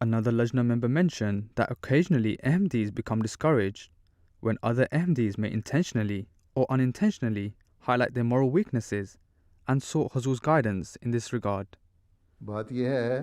Another Lajna member mentioned that occasionally Ahmadis become discouraged when other Ahmadis may intentionally or unintentionally highlight their moral weaknesses and sought Huzur's guidance in this regard. بات یہ ہے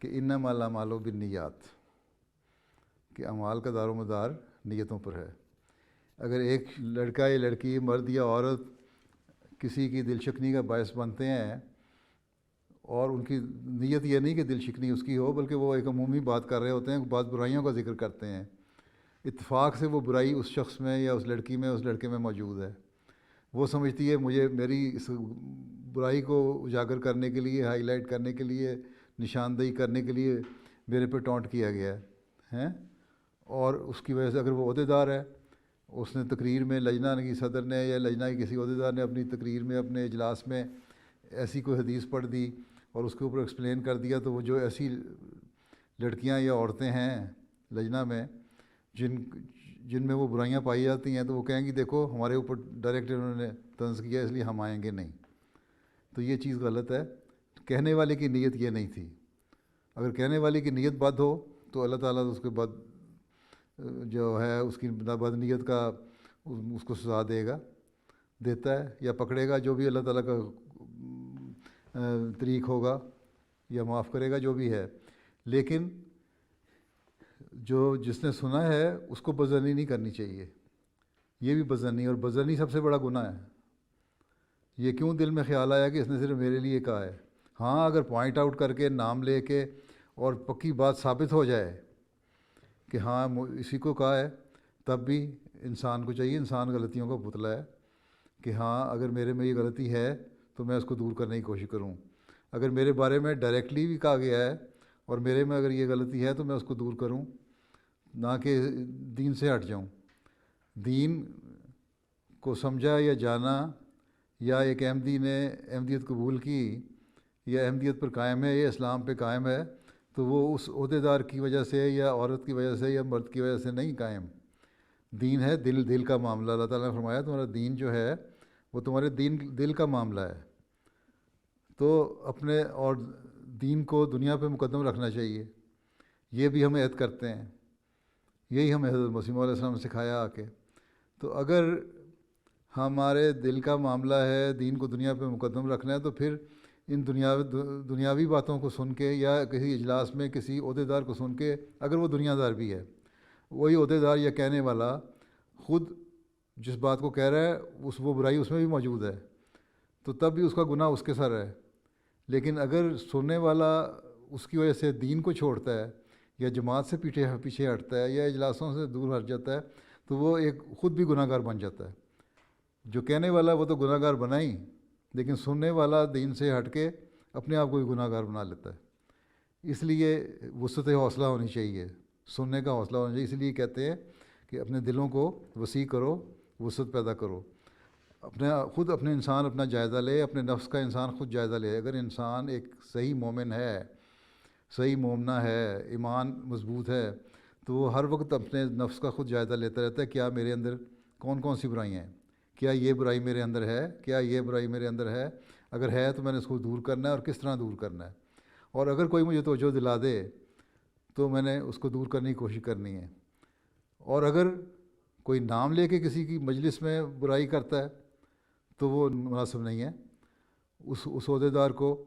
کہ انما الاعمال بالنیات کہ اعمال کا دار و مدار نیتوں پر ہے. اگر ایک لڑکا یا لڑکی مرد یا عورت کسی کی دل شکنی کا باعث بنتے ہیں اور ان کی نیت یہ نہیں کہ دل شکنی اس کی ہو بلکہ وہ ایک عمومی بات کر رہے ہوتے ہیں, بعض برائیوں کا ذکر کرتے ہیں, اتفاق سے وہ برائی اس شخص میں یا اس لڑکی میں اس لڑکے میں موجود ہے, وہ سمجھتی ہے مجھے میری اس برائی کو اجاگر کرنے کے لیے, ہائی لائٹ کرنے کے لیے, نشاندہی کرنے کے لیے میرے پہ ٹونٹ کیا گیا ہے, اور اس کی وجہ سے اگر وہ عہدیدار ہے, اس نے تقریر میں لجنہ کی صدر نے یا لجنہ کی کسی عہدیدار نے اپنی تقریر میں اپنے اجلاس میں ایسی کوئی حدیث پڑھ دی اور اس کے اوپر ایکسپلین کر دیا, تو وہ جو ایسی لڑکیاں یا عورتیں ہیں لجنہ میں جن میں وہ برائیاں پائی جاتی ہیں, تو وہ کہیں گی دیکھو ہمارے اوپر ڈائریکٹ انہوں نے طنز کیا اس لیے ہم آئیں گے نہیں. تو یہ چیز غلط ہے. کہنے والے کی نیت یہ نہیں تھی. اگر کہنے والے کی نیت بد ہو تو اللہ تعالیٰ اس کے بد جو ہے اس کی بد نیت کا اس کو سزا دیتا ہے یا پکڑے گا, جو بھی اللہ تعالیٰ کا طریق ہوگا, یا معاف کرے گا جو بھی ہے. لیکن جس نے سنا ہے اس کو بدظنی نہیں کرنی چاہیے. یہ بھی بدظنی, اور بدظنی سب سے بڑا گناہ ہے. یہ کیوں دل میں خیال آیا کہ اس نے صرف میرے لیے کہا ہے. ہاں اگر پوائنٹ آؤٹ کر کے نام لے کے اور پکی بات ثابت ہو جائے کہ ہاں اسی کو کہا ہے, تب بھی انسان کو چاہیے, انسان غلطیوں کا پتلا ہے, کہ ہاں اگر میرے میں یہ غلطی ہے تو میں اس کو دور کرنے کی کوشش کروں. اگر میرے بارے میں ڈائریکٹلی بھی کہا گیا ہے اور میرے میں اگر یہ غلطی ہے تو میں اس کو دور کروں, نہ کہ دین سے ہٹ جاؤں. دین کو سمجھا یا جانا, یا ایک احمدی نے احمدیت قبول کی یا احمدیت پر قائم ہے یا اسلام پہ قائم ہے, تو وہ اس عہدیدار کی وجہ سے یا عورت کی وجہ سے یا مرد کی وجہ سے نہیں قائم. دین ہے دل کا معاملہ. اللہ تعالیٰ نے فرمایا تمہارا دین جو ہے وہ تمہارے دل کا معاملہ ہے. تو اپنے اور دین کو دنیا پہ مقدم رکھنا چاہیے. یہ بھی ہم عہد کرتے ہیں, یہی ہمیں حضرت مسیح علیہ السلام نے سکھایا آ کے. تو اگر ہمارے دل کا معاملہ ہے دین کو دنیا پہ مقدم رکھنا ہے, تو پھر ان دنیاوی باتوں کو سن کے یا کسی اجلاس میں کسی عہدیدار کو سن کے, اگر وہ دنیا دار بھی ہے, وہی عہدیدار یا کہنے والا خود جس بات کو کہہ رہا ہے وہ برائی اس میں بھی موجود ہے, تو تب بھی اس کا گناہ اس کے سر ہے. لیکن اگر سننے والا اس کی وجہ سے دین کو چھوڑتا ہے یا جماعت سے پیچھے ہٹتا ہے یا اجلاسوں سے دور ہٹ جاتا ہے, تو وہ ایک خود بھی گناہ گار بن جاتا ہے. جو کہنے والا وہ تو گناہ گار بنا ہی, لیکن سننے والا دین سے ہٹ کے اپنے آپ کو بھی گناہ گار بنا لیتا ہے. اس لیے وسعت حوصلہ ہونی چاہیے, سننے کا حوصلہ ہونا چاہیے. اس لیے کہتے ہیں کہ اپنے دلوں کو وسیع کرو, وسعت پیدا کرو. خود اپنے انسان اپنا جائزہ لے, اپنے نفس کا انسان خود جائزہ لے. اگر انسان ایک صحیح مومن ہے, صحیح مومنہ ہے, ایمان مضبوط ہے, تو وہ ہر وقت اپنے نفس کا خود جائزہ لیتا رہتا ہے, کیا میرے اندر کون کون سی برائیاں ہیں, کیا یہ برائی میرے اندر ہے, کیا یہ برائی میرے اندر ہے, اگر ہے تو میں نے اس کو دور کرنا ہے اور کس طرح دور کرنا ہے. اور اگر کوئی مجھے توجہ دلا دے تو میں نے اس کو دور کرنے کی کوشش کرنی ہے. اور اگر کوئی نام لے کے کسی کی مجلس میں برائی کرتا ہے تو وہ مناسب نہیں ہے. اس عہدیدار کو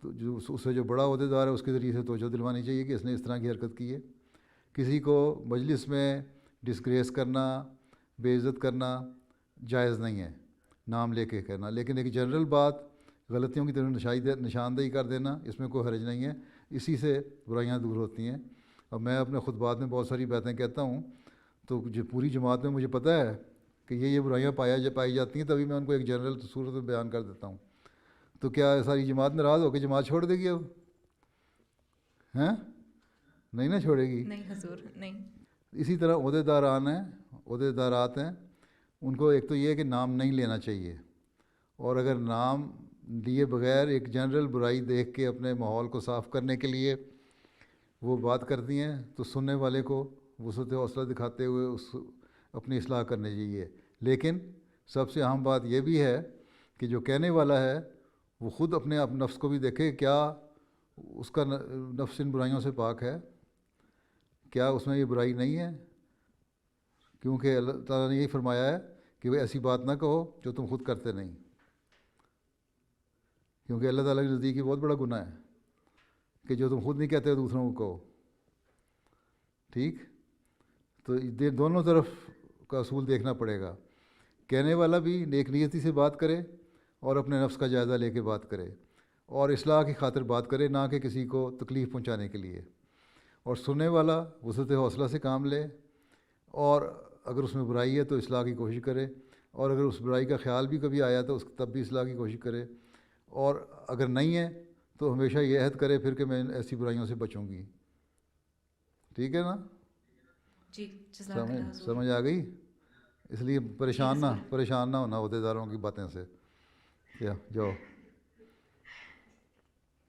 اس سے جو بڑا عہدیدار ہے اس کے ذریعے سے توجہ دلوانی چاہیے کہ اس نے اس طرح کی حرکت کی ہے. کسی کو مجلس میں ڈسگریس کرنا, بے عزت کرنا جائز نہیں ہے, نام لے کے کہنا. لیکن ایک جنرل بات غلطیوں کی طرف نشاندہی کر دینا, اس میں کوئی حرج نہیں ہے, اسی سے برائیاں دور ہوتی ہیں. اب میں اپنے خطبات میں بہت ساری باتیں کہتا ہوں, تو جو پوری جماعت میں مجھے پتہ ہے کہ یہ برائیاں پائی جاتی ہیں, تبھی میں ان کو ایک جنرل صورت میں بیان کر دیتا ہوں. تو کیا ساری جماعت ناراض ہو کے جماعت چھوڑ دے گی اب؟ ہیں نہیں نا چھوڑے گی. نہیں حضور نہیں. اسی طرح عہدیدارات ہیں, ان کو ایک تو یہ کہ نام نہیں لینا چاہیے, اور اگر نام لیے بغیر ایک جنرل برائی دیکھ کے اپنے ماحول کو صاف کرنے کے لیے وہ بات کرتی ہیں, تو سننے والے کو وسعت حوصلہ دکھاتے ہوئے اپنی اصلاح کرنی چاہیے. لیکن سب سے اہم بات یہ بھی ہے کہ جو کہنے والا ہے وہ خود اپنے نفس کو بھی دیکھے, کیا اس کا نفس ان برائیوں سے پاک ہے؟ کیا اس میں یہ برائی نہیں ہے؟ کیونکہ اللہ تعالیٰ نے یہی فرمایا ہے کہ وہ ایسی بات نہ کہو جو تم خود کرتے نہیں، کیونکہ اللہ تعالیٰ کے نزدیک یہ بہت بڑا گناہ ہے کہ جو تم خود نہیں کہتے دوسروں کو کہو. ٹھیک، تو دونوں طرف کا اصول دیکھنا پڑے گا. کہنے والا بھی نیک نیتی سے بات کرے اور اپنے نفس کا جائزہ لے کے بات کرے اور اصلاح کی خاطر بات کرے، نہ کہ کسی کو تکلیف پہنچانے کے لیے. اور سننے والا وسعت حوصلہ سے کام لے، اور اگر اس میں برائی ہے تو اصلاح کی کوشش کرے، اور اگر اس برائی کا خیال بھی کبھی آیا تو تب بھی اصلاح کی کوشش کرے، اور اگر نہیں ہے تو ہمیشہ یہ عہد کرے پھر کہ میں ایسی برائیوں سے بچوں گی. ٹھیک ہے نا؟ جی جزاک اللہ حضور. سمجھ آ گئی؟ اس لیے جی حضور. پریشان نہ ہونا عہدیداروں کی باتیں سے. جاؤ.